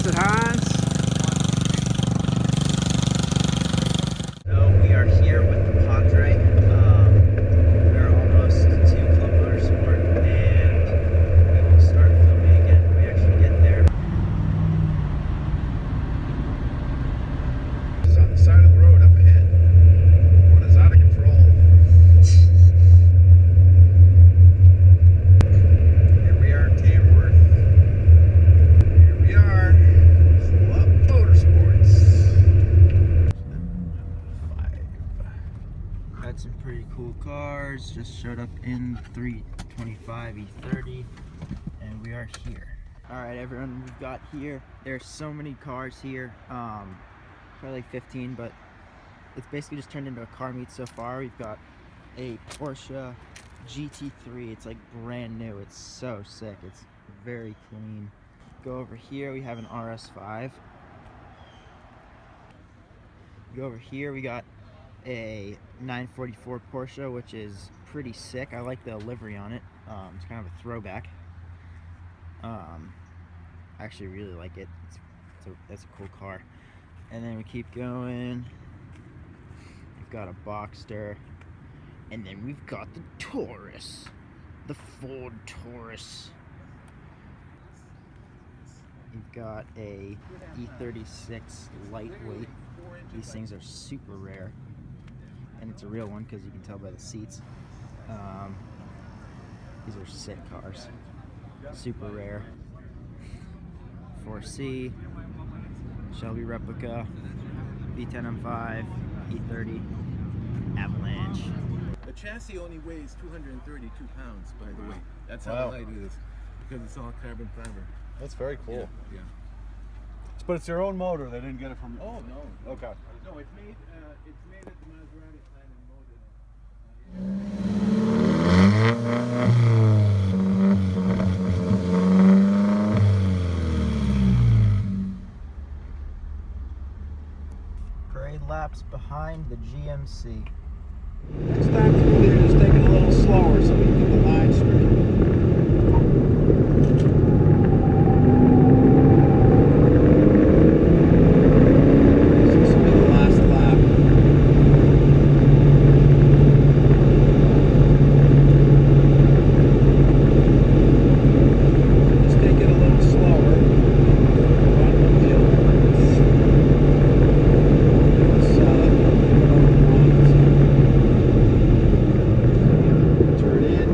What's it, Hans? So we are here with the Padre. We're almost to Club Motorsport, and we will start filming again when we actually get there. It's on the side of the road up ahead. One is out of control. Here we are in Tamworth. Here we are. Club Motorsports. 5. Got some pretty cool cars. Just showed up in 325 E30, and we are here. All right, everyone, we've got here. There's so many cars here. Probably like 15, but it's basically just turned into a car meet so far. We've got a Porsche GT3. It's like brand new. It's so sick. It's very clean. Go over here, we have an RS5. Go over here, we got a 944 Porsche, which is pretty sick. I like the livery on it. It's kind of a throwback. I actually really like it. That's a cool car. And then we keep going. We've got a Boxster, and then we've got the Taurus, the Ford Taurus. We've got a E36 lightweight. These things are super rare, and it's a real one because you can tell by the seats. These are sick cars, super rare. 4C, Shelby replica, V10 M5, E30, Avalanche. The chassis only weighs 232 pounds, by the way. That's how light it is, because it's all carbon fiber. That's very cool. Yeah. But it's their own motor. They didn't get it from. Oh no. Okay. No, it's made at the Maserati plant in Modena. Parade laps behind the GMC. Next time through there, just take it a little slower so we can get the line straight. This will be the last lap. Just take it a little slower. Turn in.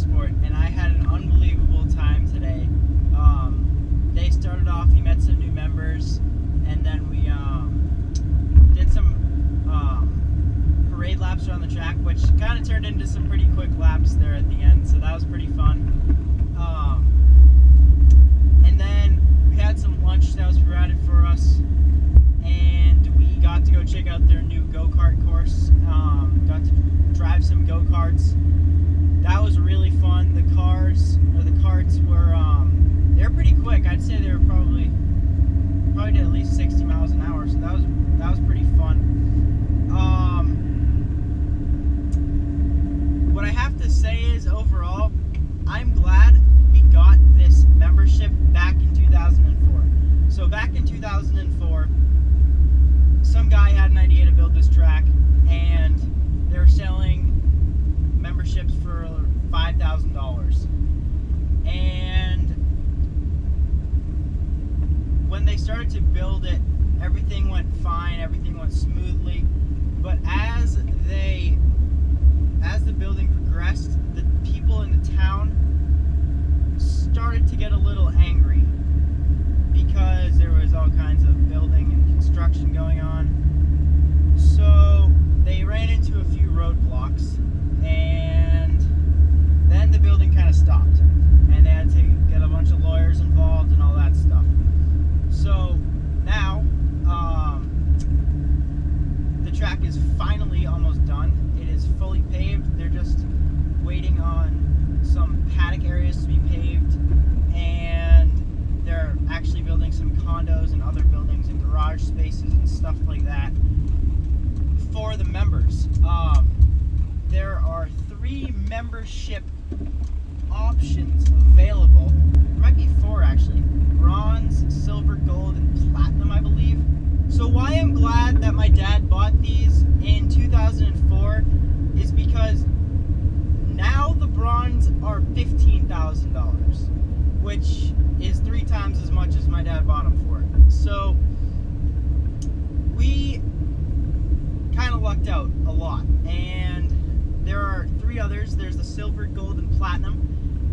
Motorsport, and I had an unbelievable time today. Day started off, we met some new members, and then we did some parade laps around the track, which kind of turned into some pretty quick laps there at the end, so that was pretty fun. And then we had some lunch that was provided for us, and we got to go check out their new go-kart course. Got to drive some go-karts. That was really fun. The carts were they were pretty quick. I'd say they were probably did at least 60 miles an hour, so that was pretty fun. What I have to say is, overall, I'm glad we got this membership back in 2004. So back in 2004, some guy had an idea to build this track, and they were selling memberships for $5,000. And when they started to build it, everything went fine, everything went smoothly. But as the building progressed, the people in the town started to get a little angry because there was all kinds of building and construction going on. So they ran into a few roadblocks, and then the building kind of stopped, and they had to get a bunch of lawyers involved and all that stuff. So now the track is finally almost done. It is fully paved. They're just waiting on some paddock areas to be paved, and they're actually building some condos and other buildings and garage spaces and stuff like that for the members. There are 3 membership options available. There might be 4 actually. Bronze, silver, gold, and platinum, I believe. So why I'm glad that my dad bought these in 2004 is because now the bronze are $15,000, which is 3 times as much as my dad bought them for. So we kind of lucked out a lot. And there are 3 others. There's the silver, gold, and platinum.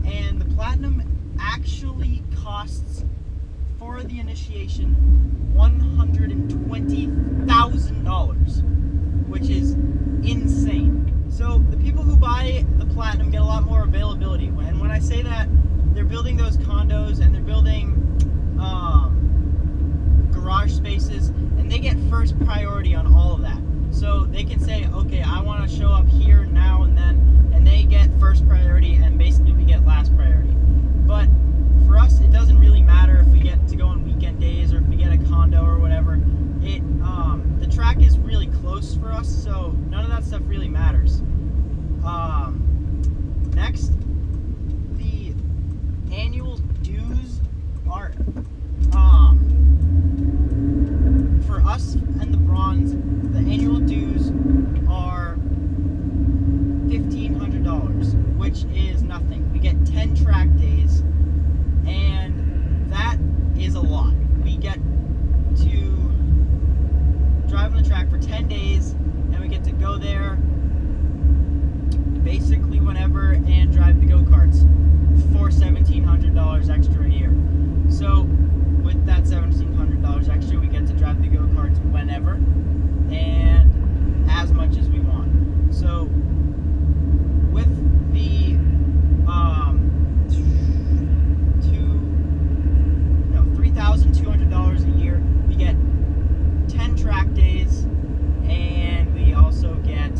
And the platinum actually costs, for the initiation, $120,000, which is insane. So the people who buy the platinum get a lot more availability. And when I say that, they're building those condos and they're building garage spaces, and they get first priority on all of that. So they can say, okay, I want to show up here now and then, and they get first priority, and basically we get last priority. But for us, it doesn't really matter if we get to go on weekend days or if we get a condo or whatever. The track is really close for us, so none of that stuff really matters. Next, the annual dues are, for us and the bronze, the annual dues are $1,500, which is nothing. We get 10 track days, and that is a lot. We get to drive on the track for 10 days, and we get to go there basically whenever and drive the go-karts for $1,700 extra a year. So with that $1,700 extra, we get to drive the go-karts whenever and as much as we want. So with the $3,200 a year, we get 10 track days, and we also get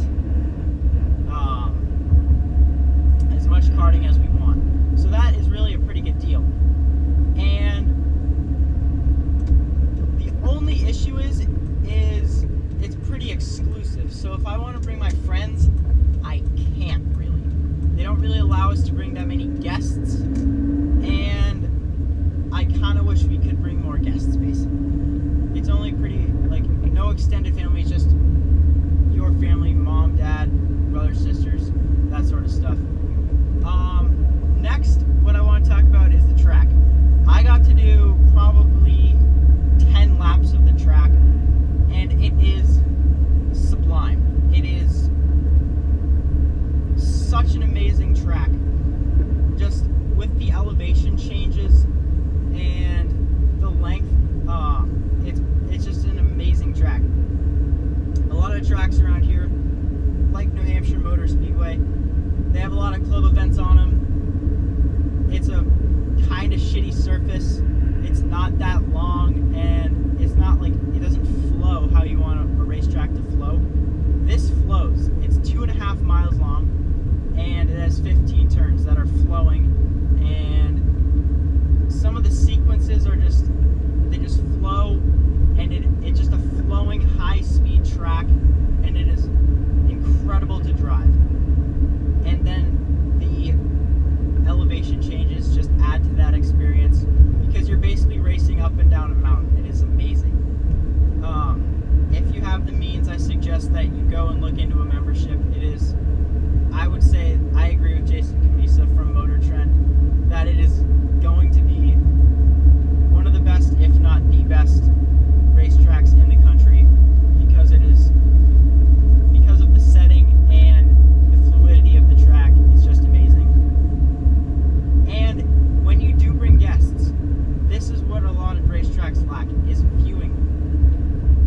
as much karting as we want. So that is really a pretty good deal. And the only issue is it's pretty exclusive. So if I want to bring my friends, I can't really. They don't really allow us to bring that many guests, and I kind of wish we could bring more guests, basically. It's only pretty, like, no extended family, it's just your family, mom, dad, brothers, sisters, that sort of stuff. Next, what I want to talk about is the track. I got to do probably 10 laps of the track, and it is sublime. It is such an amazing track. just with the elevation changes and the length, it's just an amazing track. A lot of tracks around here, like New Hampshire Motor Speedway, they have a lot of club events on them. It's a kind of shitty surface. It's not that long, and it's not like, it doesn't flow how you want a racetrack to flow. This flows. It's 2.5 miles long, and it has 15 turns that are flowing, and some of the sequences are just, they just flow, and it's just a flowing high-speed track, and it is incredible to drive. And then the elevation changes just add to that experience, because you're basically racing up and down a mountain. It is amazing. If you have the means, I suggest that you go and look into a membership. It is, I would say, I agree with Jason Camisa from Motor Trend, that it is going to be one of the best, if not the best, racetracks in the country, because it is, because of the setting and the fluidity of the track. It's just amazing. And when you do bring guests, this is what a lot of racetracks lack, is viewing.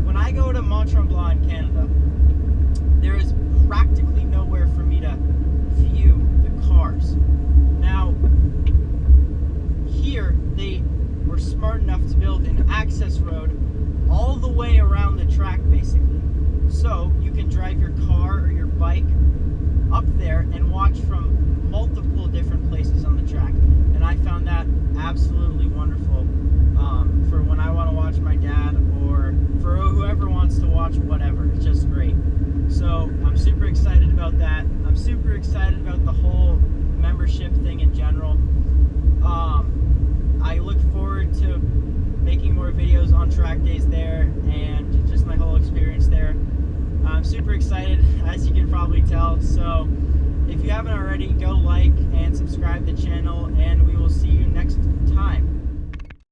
When I go to Mont Tremblant in Canada, there is practically nowhere for me to view the cars. Now, here they were smart enough to build an access road all the way around the track, basically. So you can drive your car or your bike up there and watch from multiple different places on the track. And I found that absolutely wonderful for when I want to watch my dad, or for whoever wants to watch whatever. It's just great. So I'm super excited about that. I'm super excited about the whole membership thing in general. I look forward to making more videos on track days there and just my whole experience there. I'm super excited, as you can probably tell. So if you haven't already, go like and subscribe to the channel, and we will see you next time.